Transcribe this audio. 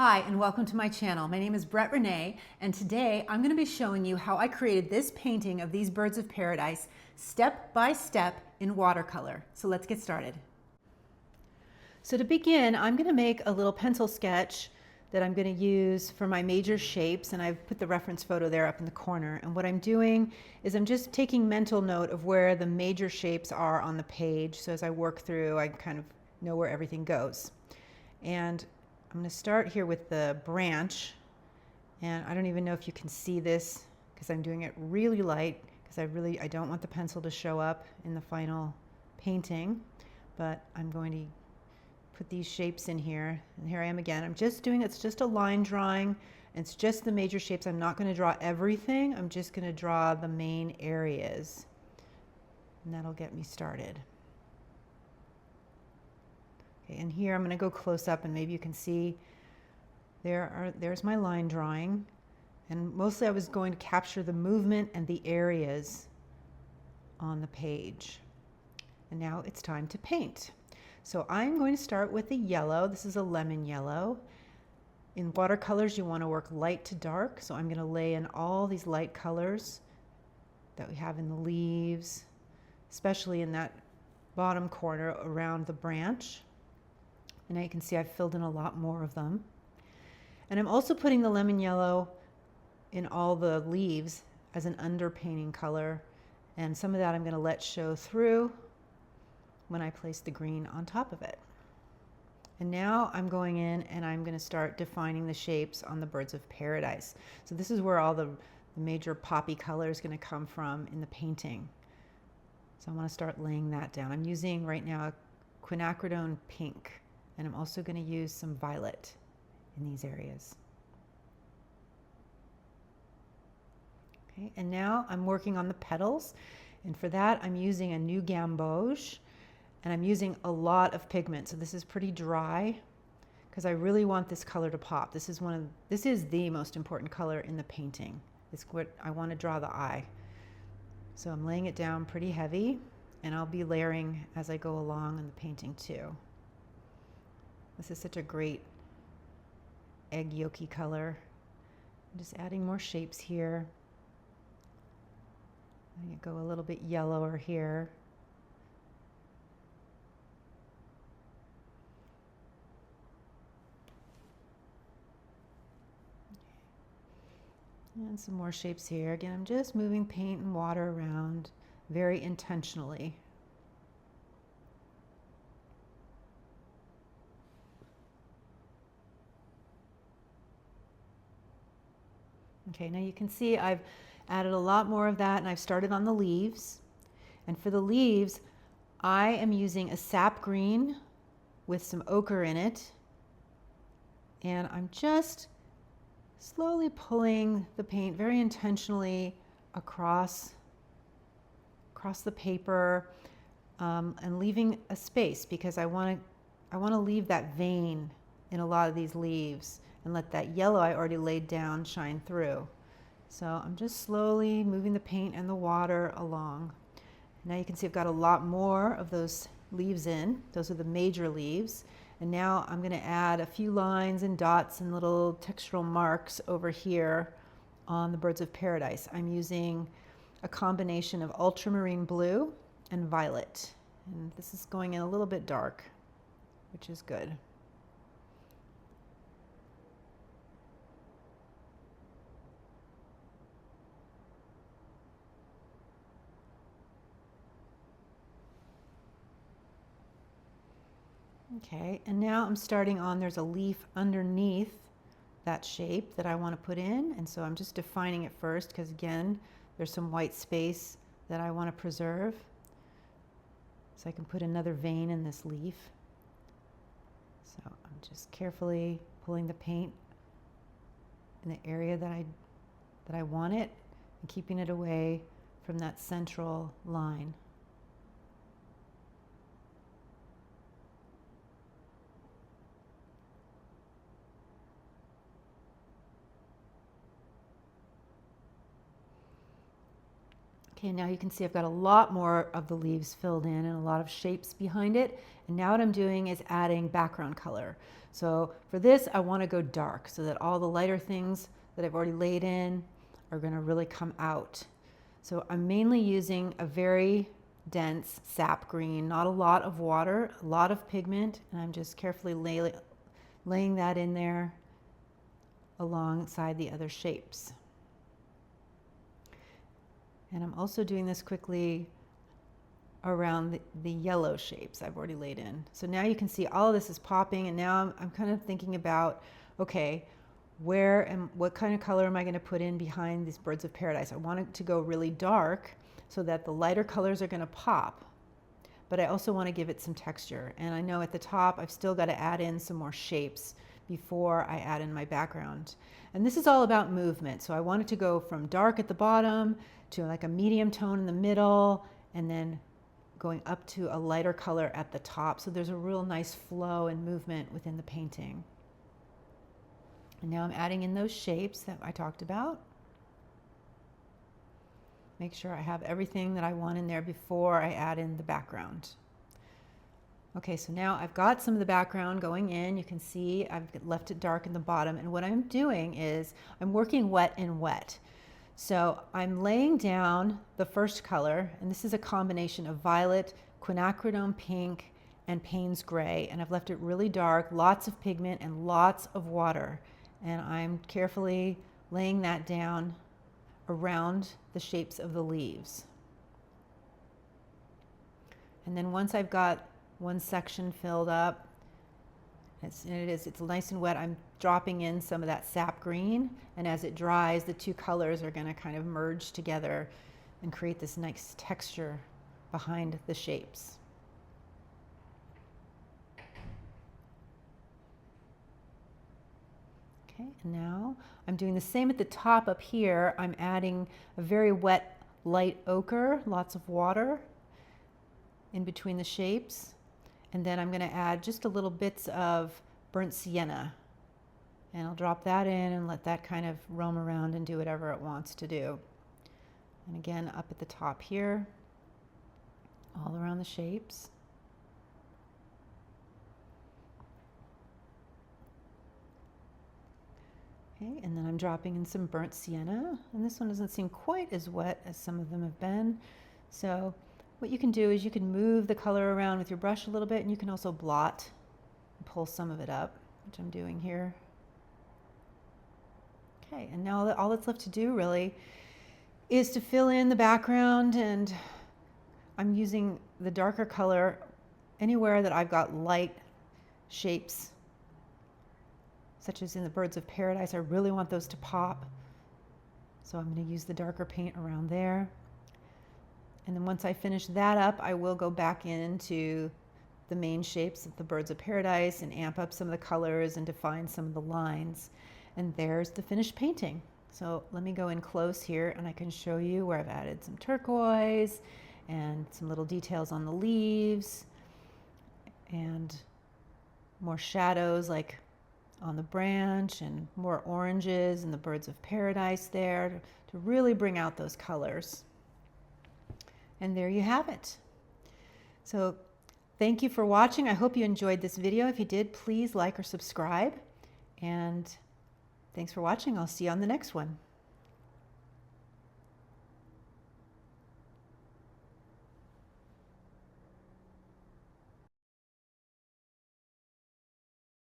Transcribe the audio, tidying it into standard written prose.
Hi, and welcome to my channel. My name is Brett Renee, and today I'm going to be showing you how I created this painting of these birds of paradise step by step in watercolor. So let's get started. So to begin, I'm going to make a little pencil sketch that I'm going to use for my major shapes, and I've put the reference photo there up in the corner. And what I'm doing is I'm just taking mental note of where the major shapes are on the page, so as I work through, I kind of know where everything goes. And I'm going to start here with the branch, and I don't even know if you can see this because I'm doing it really light because I don't want the pencil to show up in the final painting, but I'm going to put these shapes in here, and here I am again. It's just a line drawing. It's just the major shapes. I'm not going to draw everything. I'm just going to draw the main areas, and that'll get me started. And here I'm going to go close up, and maybe you can see there's my line drawing, and mostly I was going to capture the movement and the areas on the page. And now it's time to paint. So I'm going to start with the yellow. This is a lemon yellow. In watercolors you want to work light to dark, so I'm going to lay in all these light colors that we have in the leaves, especially in that bottom corner around the branch. And now you can see I've filled in a lot more of them. And I'm also putting the lemon yellow in all the leaves as an underpainting color. And some of that I'm going to let show through when I place the green on top of it. And now I'm going in and I'm going to start defining the shapes on the birds of paradise. So this is where all the major poppy color is going to come from in the painting. So I want to start laying that down. I'm using right now a quinacridone pink. And I'm also going to use some violet in these areas. Okay, and now I'm working on the petals. And for that, I'm using a new gamboge. And I'm using a lot of pigment. So this is pretty dry because I really want this color to pop. This is the most important color in the painting. It's what I want to draw the eye. So I'm laying it down pretty heavy, and I'll be layering as I go along in the painting too. This is such a great egg yolky color. I'm just adding more shapes here. I'm going to go a little bit yellower here. And some more shapes here. Again, I'm just moving paint and water around very intentionally. Okay, now you can see I've added a lot more of that, and I've started on the leaves. And for the leaves, I am using a sap green with some ochre in it. And I'm just slowly pulling the paint very intentionally across the paper, and leaving a space because I want to leave that vein in a lot of these leaves and let that yellow I already laid down shine through. So I'm just slowly moving the paint and the water along. Now you can see I've got a lot more of those leaves in. Those are the major leaves. And now I'm going to add a few lines and dots and little textural marks over here on the birds of paradise. I'm using a combination of ultramarine blue and violet. And this is going in a little bit dark, which is good. Okay, and now I'm starting on, there's a leaf underneath that shape that I want to put in, and so I'm just defining it first because again, there's some white space that I want to preserve. So I can put another vein in this leaf. So I'm just carefully pulling the paint in the area that I want it and keeping it away from that central line. Okay, now you can see I've got a lot more of the leaves filled in and a lot of shapes behind it. And now what I'm doing is adding background color. So for this, I want to go dark so that all the lighter things that I've already laid in are going to really come out. So I'm mainly using a very dense sap green, not a lot of water, a lot of pigment, and I'm just carefully laying that in there alongside the other shapes. And I'm also doing this quickly around the yellow shapes I've already laid in. So now you can see all of this is popping, and now I'm kind of thinking about, okay, what kind of color am I going to put in behind these birds of paradise? I want it to go really dark so that the lighter colors are going to pop, but I also want to give it some texture. And I know at the top I've still got to add in some more shapes before I add in my background. And this is all about movement. So I want it to go from dark at the bottom to like a medium tone in the middle, and then going up to a lighter color at the top. So there's a real nice flow and movement within the painting. And now I'm adding in those shapes that I talked about. Make sure I have everything that I want in there before I add in the background. Okay, so now I've got some of the background going in. You can see I've left it dark in the bottom. And what I'm doing is I'm working wet and wet. So I'm laying down the first color, and this is a combination of violet, quinacridone pink, and Payne's gray. And I've left it really dark, lots of pigment and lots of water. And I'm carefully laying that down around the shapes of the leaves. And then once I've got one section filled up, it's nice and wet, I'm dropping in some of that sap green, and as it dries, the two colors are going to kind of merge together and create this nice texture behind the shapes. Okay, and now I'm doing the same at the top up here. I'm adding a very wet light ochre, lots of water in between the shapes. And then I'm going to add just a little bits of burnt sienna. And I'll drop that in and let that kind of roam around and do whatever it wants to do. And again, up at the top here, all around the shapes. Okay, and then I'm dropping in some burnt sienna. And this one doesn't seem quite as wet as some of them have been. So what you can do is you can move the color around with your brush a little bit, and you can also blot and pull some of it up, which I'm doing here. Okay, and now all that's left to do really is to fill in the background, and I'm using the darker color anywhere that I've got light shapes, such as in the birds of paradise. I really want those to pop, so I'm going to use the darker paint around there. And then once I finish that up, I will go back into the main shapes of the birds of paradise and amp up some of the colors and define some of the lines. And there's the finished painting. So let me go in close here, and I can show you where I've added some turquoise and some little details on the leaves and more shadows like on the branch, and more oranges and the birds of paradise there to really bring out those colors. And there you have it. So thank you for watching. I hope you enjoyed this video. If you did, please like or subscribe. And thanks for watching. I'll see you on the next one.